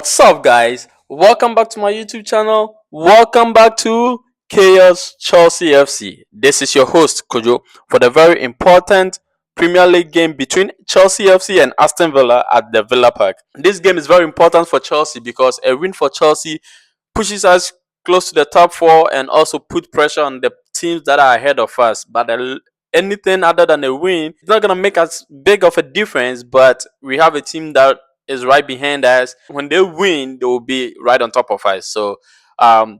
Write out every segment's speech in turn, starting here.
What's up, guys? Welcome back to my YouTube channel. Welcome back to Chaos Chelsea FC. This is your host, Kojo, for the very important Premier League game between Chelsea FC and Aston Villa at the Villa Park. This game is very important for Chelsea because a win for Chelsea pushes us close to the top four and also put pressure on the teams that are ahead of us. But anything other than a win, it's not going to make us big of a difference, but we have a team that is right behind us. When they win, they will be right on top of us. So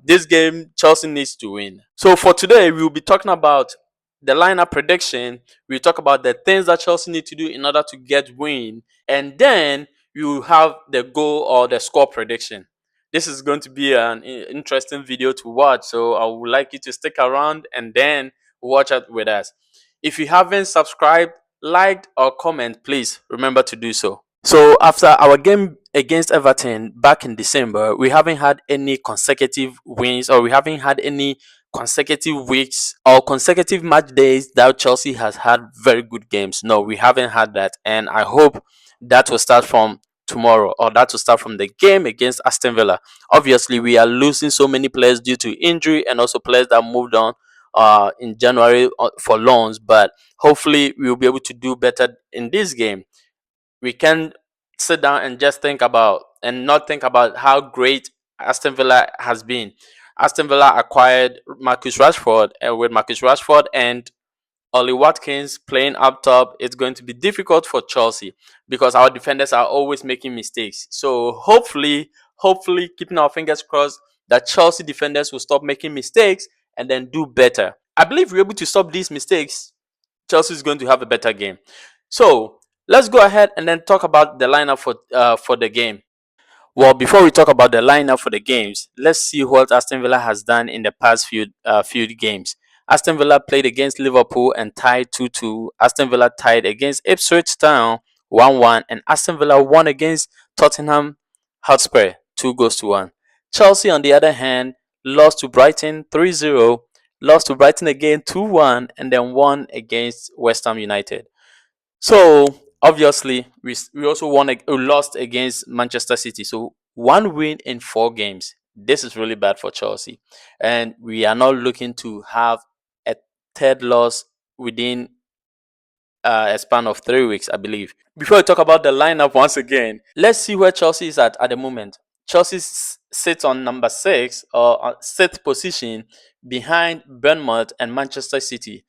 this game, Chelsea needs to win. So for today, we will be talking about the lineup prediction. We'll talk about the things that Chelsea need to do in order to get win. And then we will have the goal or the score prediction. This is going to be an interesting video to watch. So I would like you to stick around and then watch it with us. If you haven't subscribed, liked, or comment, please remember to do so. So after our game against Everton back in December, we haven't had any consecutive wins, or we haven't had any consecutive weeks or consecutive match days that Chelsea has had very good games. No, we haven't had that, and I hope that will start from tomorrow, or that will start from the game against Aston Villa. Obviously, we are losing so many players due to injury and also players that moved on in January for loans, but hopefully we will be able to do better in this game. We can sit down and just think about and not think about how great Aston Villa has been. Aston Villa acquired Marcus Rashford, and with Marcus Rashford and Ollie Watkins playing up top, it's going to be difficult for Chelsea because our defenders are always making mistakes. So hopefully, keeping our fingers crossed that Chelsea defenders will stop making mistakes and then do better. I believe we're able to stop these mistakes. Chelsea is going to have a better game. So let's go ahead and then talk about the lineup for the game. Well, before we talk about the lineup for the games, let's see what Aston Villa has done in the past few games. Aston Villa played against Liverpool and tied 2-2. Aston Villa tied against Ipswich Town 1-1, and Aston Villa won against Tottenham Hotspur 2-1. Chelsea, on the other hand, lost to Brighton 3-0, lost to Brighton again 2-1, and then won against West Ham United. So obviously, we also we lost against Manchester City. So one win in 4 games. This is really bad for Chelsea, and we are not looking to have a third loss within a span of 3 weeks, I believe. Before we talk about the lineup once again, let's see where Chelsea is at the moment. Chelsea sits on number 6 or 6th position behind Bournemouth and Manchester City.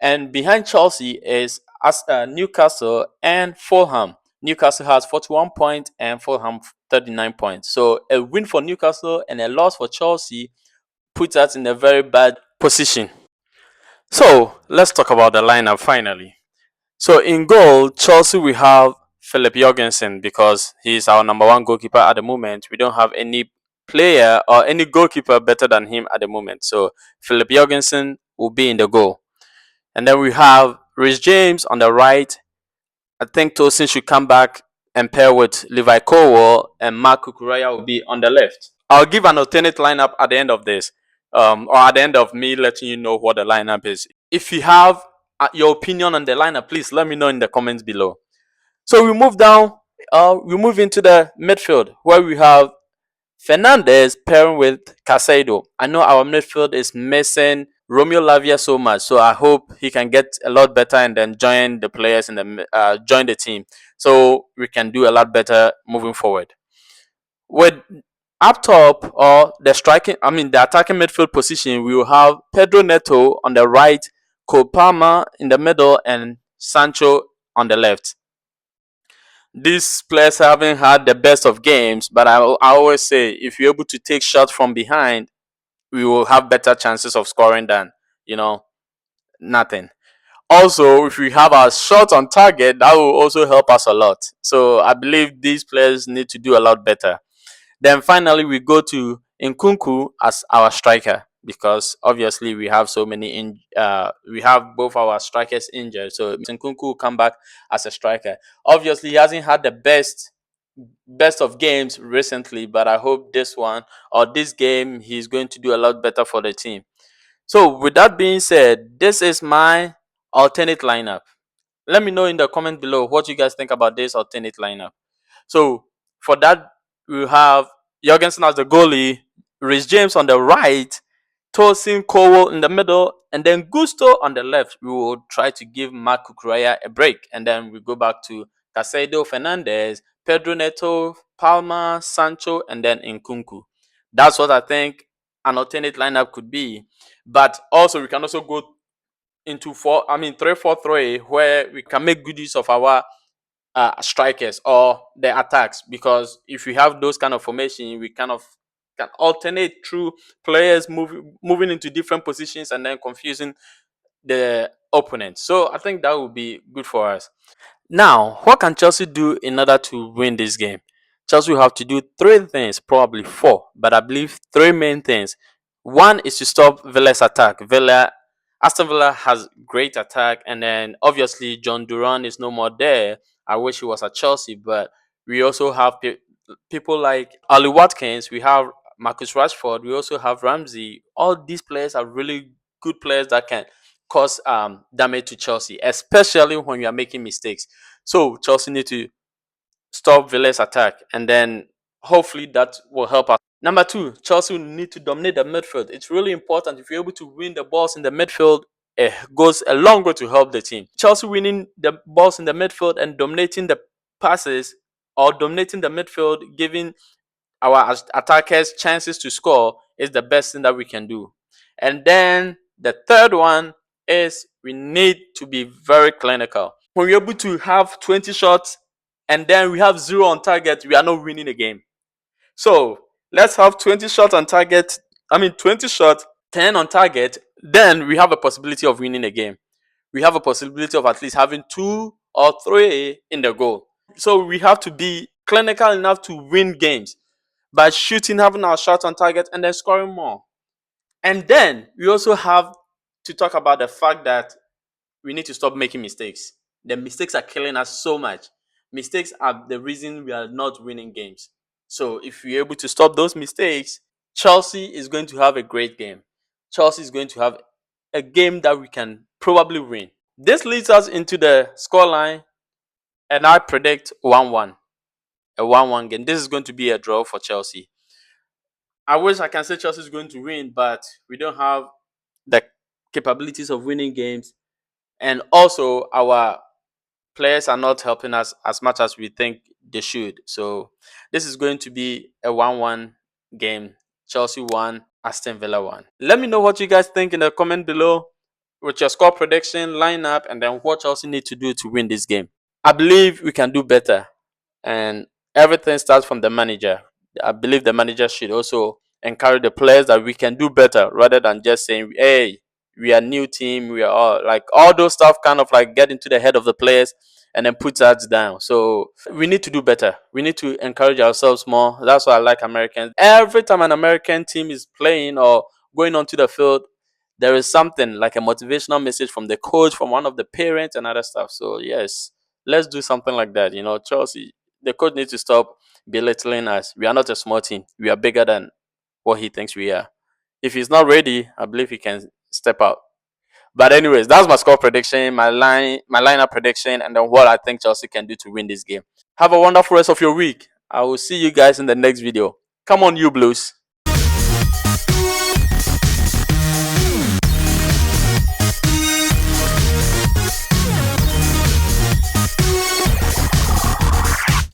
And behind Chelsea is Newcastle and Fulham. Newcastle has 41 points and Fulham 39 points. So a win for Newcastle and a loss for Chelsea puts us in a very bad position. So let's talk about the lineup finally. So in goal, Chelsea we have Philip Jorgensen because he's our number 1 goalkeeper at the moment. We don't have any player or any goalkeeper better than him at the moment. So Philip Jorgensen will be in the goal. And then we have Rhys James on the right. I think Tosin should come back and pair with Levi Colwell, and Mark Kukuraya will be on the left. I'll give an alternate lineup at the end of this, or at the end of me letting you know what the lineup is. If you have your opinion on the lineup, please let me know in the comments below. So we move down. We move into the midfield where we have Fernandes pairing with Casado. I know our midfield is missing Romeo Lavia so much, so I hope he can get a lot better and then join the players and join the team, so we can do a lot better moving forward. With up top or the attacking midfield position, we will have Pedro Neto on the right, Cole Palmer in the middle, and Sancho on the left. These players haven't had the best of games, but I always say if you're able to take shots from behind, we will have better chances of scoring than, nothing. Also, if we have our shots on target, that will also help us a lot. So I believe these players need to do a lot better. Then finally, we go to Nkunku as our striker because obviously we have we have both our strikers injured. So Nkunku will come back as a striker. Obviously, he hasn't had the best of games recently, but I hope this game he's going to do a lot better for the team. So with that being said, this is my alternate lineup. Let me know in the comment below what you guys think about this alternate lineup. So for that, We have Jorgensen as the goalie, Rhys James on the right, Tosin Cowell in the middle, and then Gusto on the left. We will try to give Marc Cucurella a break, and then we go back to Casado, Fernandez, Pedro Neto, Palma, Sancho, and then Nkunku. That's what I think an alternate lineup could be. But also, we can also go into 3-4-3, where we can make good use of our strikers or the attacks, because if we have those kind of formation, we kind of can alternate through players moving into different positions and then confusing the opponent. So I think that would be good for us. Now, what can Chelsea do in order to win this game? Chelsea will have to do three things, probably four, but I believe three main things. One is to stop Villa's attack. Aston Villa has great attack, and then obviously John Duran is no more there. I wish he was at Chelsea, but we also have people like Ali Watkins. We have Marcus Rashford. We also have Ramsey. All these players are really good players that can cause damage to Chelsea, especially when you are making mistakes. So Chelsea need to stop Villa's attack, and then hopefully that will help us. Number two, Chelsea will need to dominate the midfield. It's really important. If you're able to win the balls in the midfield, it goes a long way to help the team. Chelsea winning the balls in the midfield and dominating the passes, or dominating the midfield, giving our attackers chances to score, is the best thing that we can do. And then the third one is we need to be very clinical. When we're able to have 20 shots and then we have zero on target, we are not winning the game. So let's have 20 shots on target. 20 shots, 10 on target. Then we have a possibility of winning a game. We have a possibility of at least having 2 or 3 in the goal. So we have to be clinical enough to win games by shooting, having our shots on target, and then scoring more. And then we also have to talk about the fact that we need to stop making mistakes. The mistakes are killing us so much. Mistakes are the reason we are not winning games. So if we're able to stop those mistakes, Chelsea is going to have a great game. Chelsea is going to have a game that we can probably win. This leads us into the scoreline, and I predict 1-1. A 1-1 game. This is going to be a draw for Chelsea. I wish I can say Chelsea is going to win, but we don't have the capabilities of winning games. And also, our players are not helping us as much as we think they should. So, this is going to be a 1-1 game. Chelsea 1, Aston Villa 1. Let me know what you guys think in the comment below with your score prediction, lineup, and then what Chelsea need to do to win this game. I believe we can do better, and everything starts from the manager. I believe the manager should also encourage the players that we can do better, rather than just saying, "Hey, we are a new team. We are all those stuff." Kind of like get into the head of the players and then put us down. So we need to do better. We need to encourage ourselves more. That's why I like Americans. Every time an American team is playing or going onto the field, there is something like a motivational message from the coach, from one of the parents, and other stuff. So yes, let's do something like that. Chelsea, the coach needs to stop belittling us. We are not a small team. We are bigger than what he thinks we are. If he's not ready, I believe he can step out. But anyways, that's my score prediction, my lineup prediction, and then what I think Chelsea can do to win this game. Have a wonderful rest of your week. I will see you guys in the next video. Come on, you Blues.